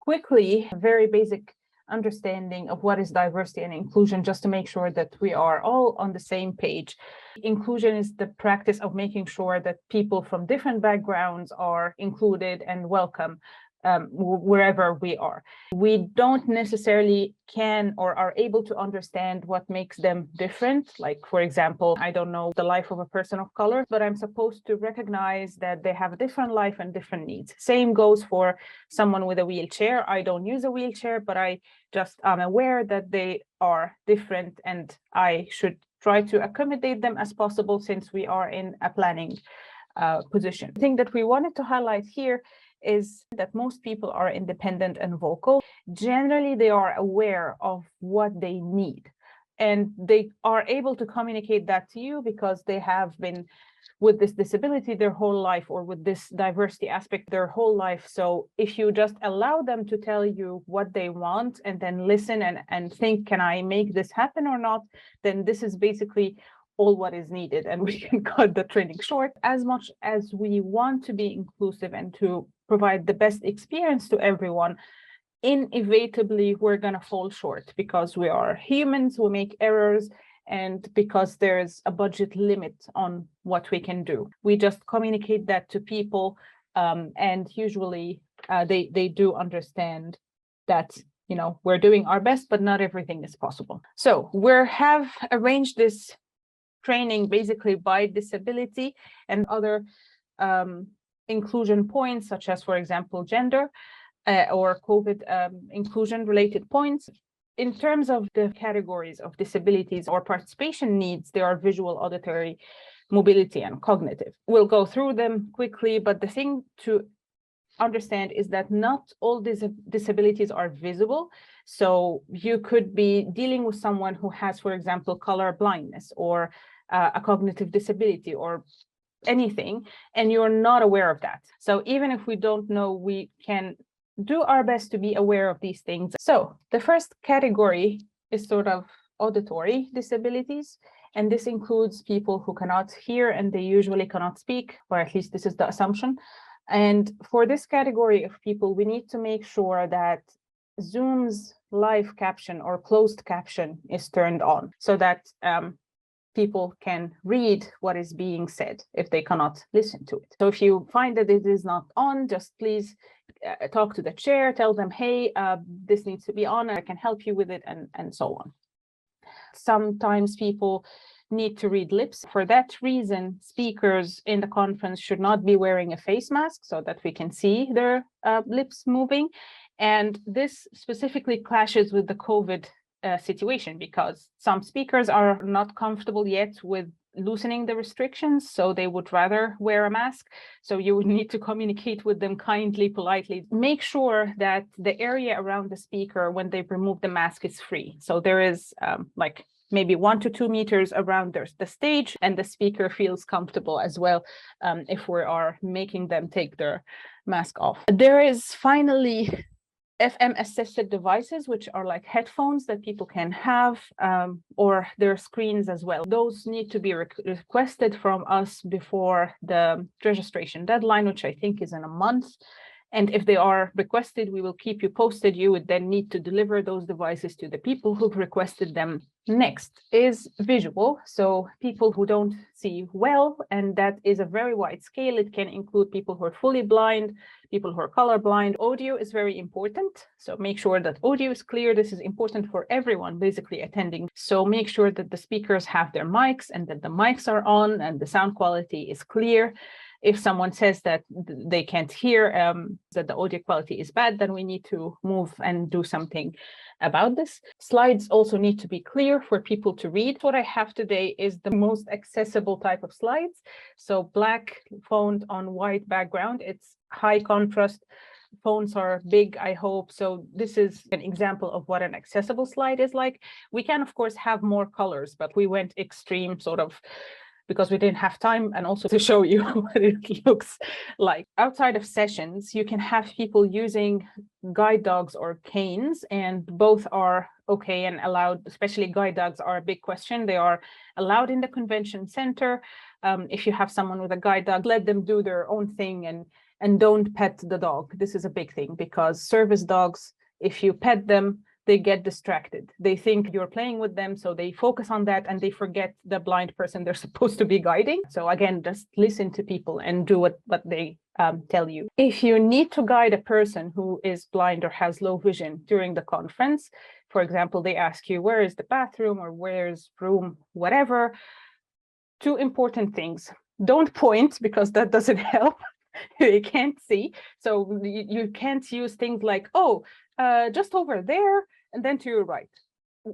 quickly, a very basic understanding of what is diversity and inclusion, just to make sure that we are all on the same page. Inclusion is the practice of making sure that people from different backgrounds are included and welcome wherever we are. We don't necessarily can or are able to understand what makes them different. Like, for example, I don't know the life of a person of color, but I'm supposed to recognize that they have a different life and different needs. Same goes for someone with a wheelchair. I don't use a wheelchair, but I just am aware that they are different and I should try to accommodate them as possible since we are in a planning position. The thing that we wanted to highlight here is that most people are independent and vocal. Generally, they are aware of what they need, and they are able to communicate that to you because they have been with this disability their whole life, or with this diversity aspect their whole life. So if you just allow them to tell you what they want and then listen and think, can I make this happen or not, then this is basically all what is needed, and we can cut the training short. As much as we want to be inclusive and to provide the best experience to everyone, inevitably we're going to fall short because we are humans, we make errors, and because there's a budget limit on what we can do. We just communicate that to people, and usually they do understand that, you know, we're doing our best, but not everything is possible. So we have arranged this training basically by disability and other inclusion points, such as, for example, gender or COVID inclusion related points. In terms of the categories of disabilities or participation needs, there are visual, auditory, mobility, and cognitive. We'll go through them quickly, but the thing to understand is that not all these disabilities are visible. So you could be dealing with someone who has, for example, color blindness or a cognitive disability or anything, and you're not aware of that. So even if we don't know, we can do our best to be aware of these things. So the first category is sort of auditory disabilities, and this includes people who cannot hear and they usually cannot speak, or at least this is the assumption. And for this category of people, we need to make sure that Zoom's live caption or closed caption is turned on so that people can read what is being said if they cannot listen to it. So if you find that it is not on, just please talk to the chair, tell them, hey, this needs to be on, I can help you with it, and so on. Sometimes people need to read lips. For that reason, speakers in the conference should not be wearing a face mask so that we can see their lips moving. And this specifically clashes with the COVID situation because some speakers are not comfortable yet with loosening the restrictions, so they would rather wear a mask. So you would need to communicate with them kindly, politely. Make sure that the area around the speaker when they remove the mask is free. So there is like maybe 1 to 2 meters around the stage, and the speaker feels comfortable as well if we are making them take their mask off. There is finally FM assisted devices, which are like headphones that people can have, or their screens as well. Those need to be requested from us before the registration deadline, which I think is in a month. And if they are requested, we will keep you posted. You would then need to deliver those devices to the people who've requested them. Next is visual. So people who don't see well, and that is a very wide scale. It can include people who are fully blind, people who are colorblind. Audio is very important. So make sure that audio is clear. This is important for everyone basically attending. So make sure that the speakers have their mics and that the mics are on and the sound quality is clear. If someone says that they can't hear, that the audio quality is bad, then we need to move and do something about this. Slides also need to be clear for people to read. What I have today is the most accessible type of slides. So black font on white background, it's high contrast. Fonts are big, I hope. So this is an example of what an accessible slide is like. We can, of course, have more colors, but we went extreme sort of because we didn't have time, and also to show you what it looks like. Outside of sessions, you can have people using guide dogs or canes, and both are okay and allowed. Especially guide dogs are a big question. They are allowed in the convention center. If you have someone with a guide dog, let them do their own thing And don't pet the dog. This is a big thing because service dogs, if you pet them, they get distracted. They think you're playing with them, so they focus on that and they forget the blind person they're supposed to be guiding. So again, just listen to people and do what they tell you. If you need to guide a person who is blind or has low vision during the conference, for example, they ask you, where is the bathroom or where's room, whatever, two important things. Don't point because that doesn't help. They can't see. So you can't use things like, oh, just over there and then to your right.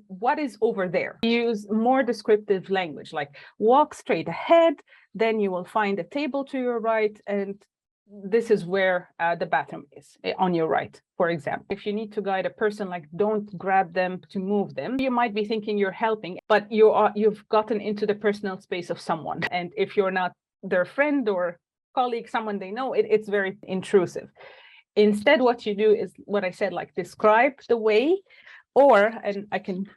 What is over there? Use more descriptive language, like walk straight ahead, then you will find a table to your right, and this is where the bathroom is on your right, for example. If you need to guide a person, like don't grab them to move them. You might be thinking you're helping, but you've gotten into the personal space of someone. And if you're not their friend or colleague, someone they know, it's very intrusive. Instead, what you do is what I said, like describe the way, and I can,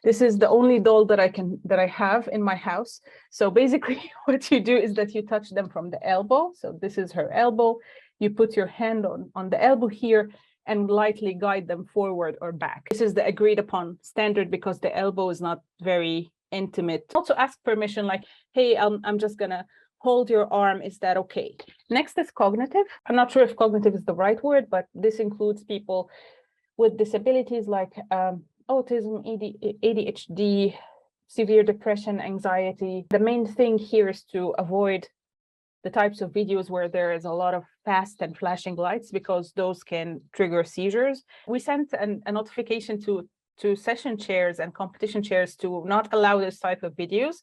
this is the only doll that I have in my house. So basically what you do is that you touch them from the elbow. So this is her elbow. You put your hand on the elbow here and lightly guide them forward or back. This is the agreed upon standard because the elbow is not very intimate. Also ask permission, like, hey, I'm just gonna hold your arm, is that okay? Next is cognitive. I'm not sure if cognitive is the right word, but this includes people with disabilities like autism, ADHD, severe depression, anxiety. The main thing here is to avoid the types of videos where there is a lot of fast and flashing lights because those can trigger seizures. We sent a notification to session chairs and competition chairs to not allow this type of videos.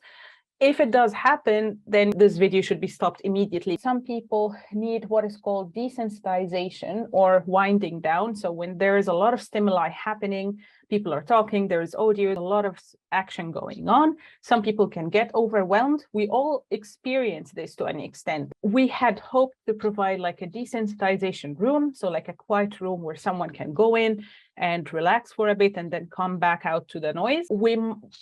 If it does happen, then this video should be stopped immediately. Some people need what is called desensitization or winding down. So when there is a lot of stimuli happening, people are talking, there is audio, a lot of action going on. Some people can get overwhelmed. We all experience this to an extent. We had hoped to provide like a desensitization room, so like a quiet room where someone can go in and relax for a bit and then come back out to the noise. We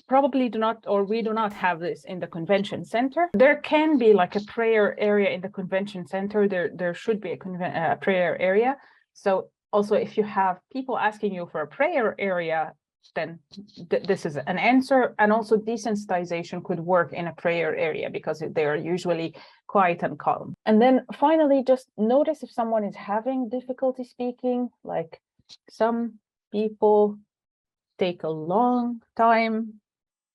probably do not, or we do not have this in the convention center. There can be like a prayer area in the convention center. There should be a prayer area. So also, if you have people asking you for a prayer area, then this is an answer. And also desensitization could work in a prayer area because they are usually quiet and calm. And then finally, just notice if someone is having difficulty speaking, like some people take a long time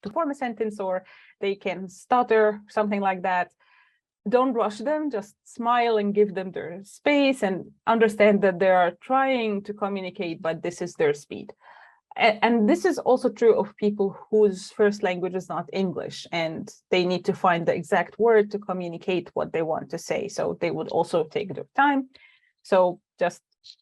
to form a sentence or they can stutter, something like that. Don't rush them, just smile and give them their space and understand that they are trying to communicate, but this is their speed. And this is also true of people whose first language is not English and they need to find the exact word to communicate what they want to say. So they would also take their time. So just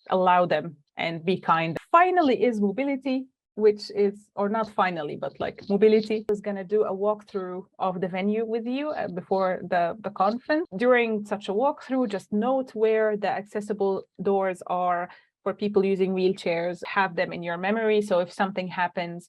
allow them and be kind. Finally is mobility, which is, or not finally, but like mobility is going to do a walkthrough of the venue with you before the conference. During such a walkthrough, just note where the accessible doors are for people using wheelchairs, have them in your memory. So if something happens,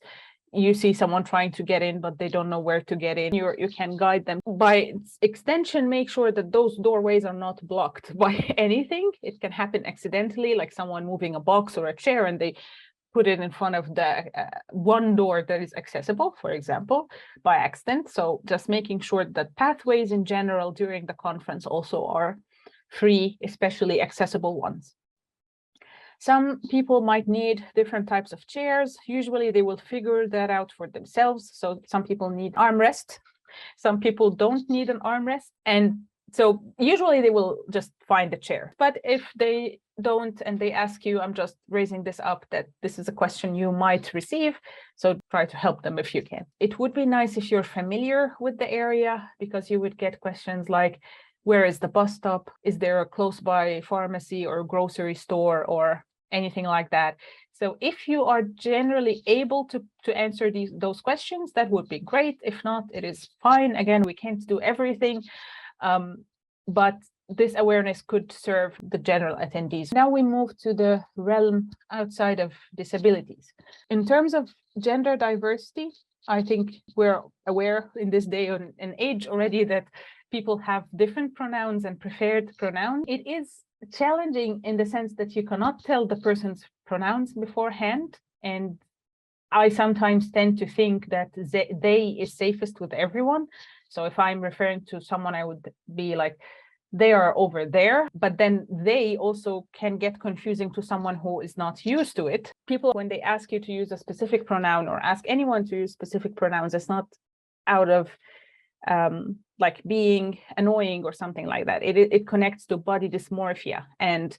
you see someone trying to get in, but they don't know where to get in, you can guide them. By extension, make sure that those doorways are not blocked by anything. It can happen accidentally, like someone moving a box or a chair and they put it in front of the one door that is accessible, for example, by accident. So just making sure that pathways in general during the conference also are free, especially accessible ones. Some people might need different types of chairs. Usually they will figure that out for themselves. So some people need armrest. Some people don't need an armrest. And so usually they will just find a chair. But if they don't and they ask you, I'm just raising this up, that this is a question you might receive. So try to help them if you can. It would be nice if you're familiar with the area because you would get questions like, where is the bus stop? Is there a close by pharmacy or grocery store or anything like that? So if you are generally able to answer those questions, that would be great. If not, it is fine. Again, we can't do everything, but this awareness could serve the general attendees. Now we move to the realm outside of disabilities. In terms of gender diversity, I think we're aware in this day and age already that people have different pronouns and preferred pronouns. It is challenging in the sense that you cannot tell the person's pronouns beforehand. And I sometimes tend to think that they is safest with everyone. So if I'm referring to someone, I would be like, they are over there, but then they also can get confusing to someone who is not used to it. People, when they ask you to use a specific pronoun or ask anyone to use specific pronouns, it's not out of like being annoying or something like that. It connects to body dysmorphia, and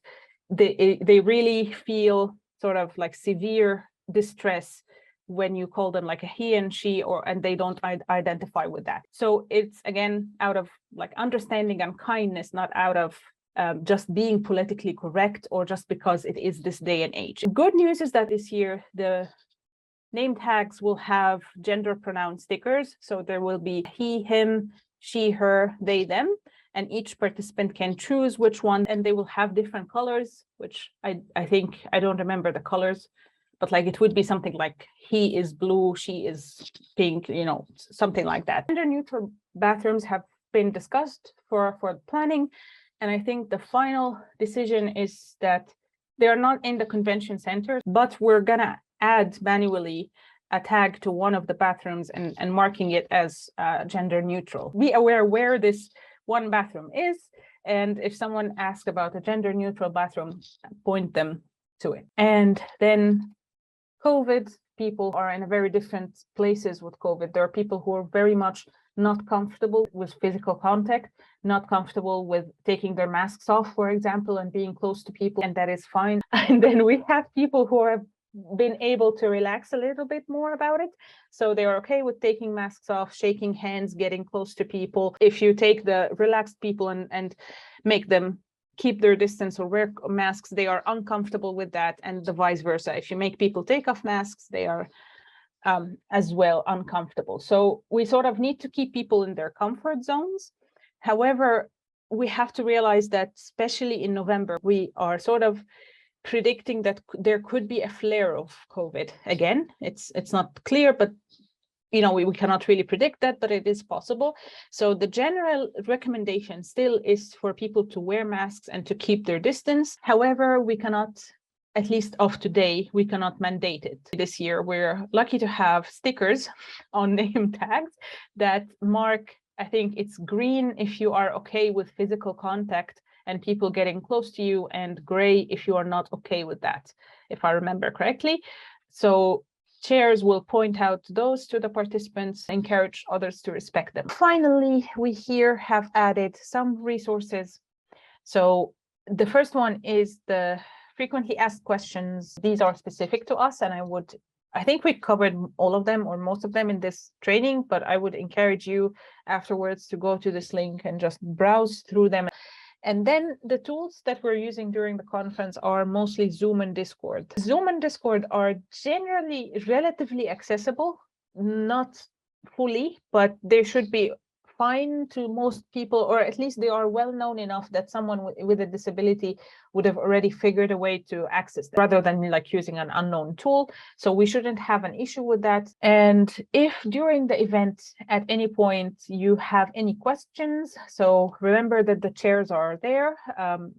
they really feel sort of like severe distress when you call them like a he and she, and they don't identify with that. So it's again out of like understanding and kindness, not out of just being politically correct or just because it is this day and age. Good news is that this year the name tags will have gender pronoun stickers. So there will be he, him, she, her, they, them, and each participant can choose which one, and they will have different colors, which I think, I don't remember the colors, but like it would be something like he is blue, she is pink, you know, something like that. Gender neutral bathrooms have been discussed for planning. And I think the final decision is that they are not in the convention center, but we're gonna add manually a tag to one of the bathrooms and marking it as gender neutral. Be aware where this one bathroom is. And if someone asks about a gender neutral bathroom, point them to it. And then COVID, people are in a very different places with COVID. There are people who are very much not comfortable with physical contact, not comfortable with taking their masks off, for example, and being close to people, and that is fine. And then we have people who have been able to relax a little bit more about it. So they are okay with taking masks off, shaking hands, getting close to people. If you take the relaxed people and make them keep their distance or wear masks, they are uncomfortable with that, and the vice versa. If you make people take off masks, they are as well uncomfortable. So we sort of need to keep people in their comfort zones. However, we have to realize that especially in November, we are sort of predicting that there could be a flare of COVID again. It's not clear, but you know, we cannot really predict that, but it is possible. So the general recommendation still is for people to wear masks and to keep their distance. However, we cannot, at least of today, we cannot mandate it. This year, we're lucky to have stickers on name tags that mark, I think it's green if you are okay with physical contact and people getting close to you, and gray if you are not okay with that, if I remember correctly. So chairs will point out those to the participants, encourage others to respect them. Finally, we here have added some resources. So the first one is the frequently asked questions. These are specific to us, and I think we covered all of them or most of them in this training, but I would encourage you afterwards to go to this link and just browse through them. And then the tools that we're using during the conference are mostly Zoom and Discord. Zoom and Discord are generally relatively accessible, not fully, but they should be fine to most people, or at least they are well known enough that someone with a disability would have already figured a way to access them, rather than like using an unknown tool. So we shouldn't have an issue with that. And if during the event at any point you have any questions, so remember that the chairs are there.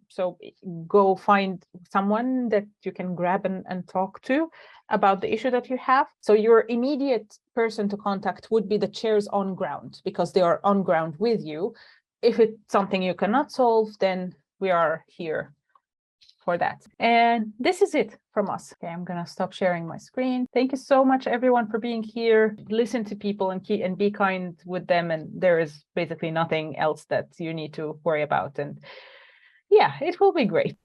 So go find someone that you can grab and talk to about the issue that you have. So your immediate person to contact would be the chairs on ground, because they are on ground with you. If it's something you cannot solve, then we are here for that. And this is it from us. Okay, I'm gonna stop sharing my screen. Thank you so much, everyone, for being here. Listen to people and be kind with them. And there is basically nothing else that you need to worry about. And yeah, it will be great.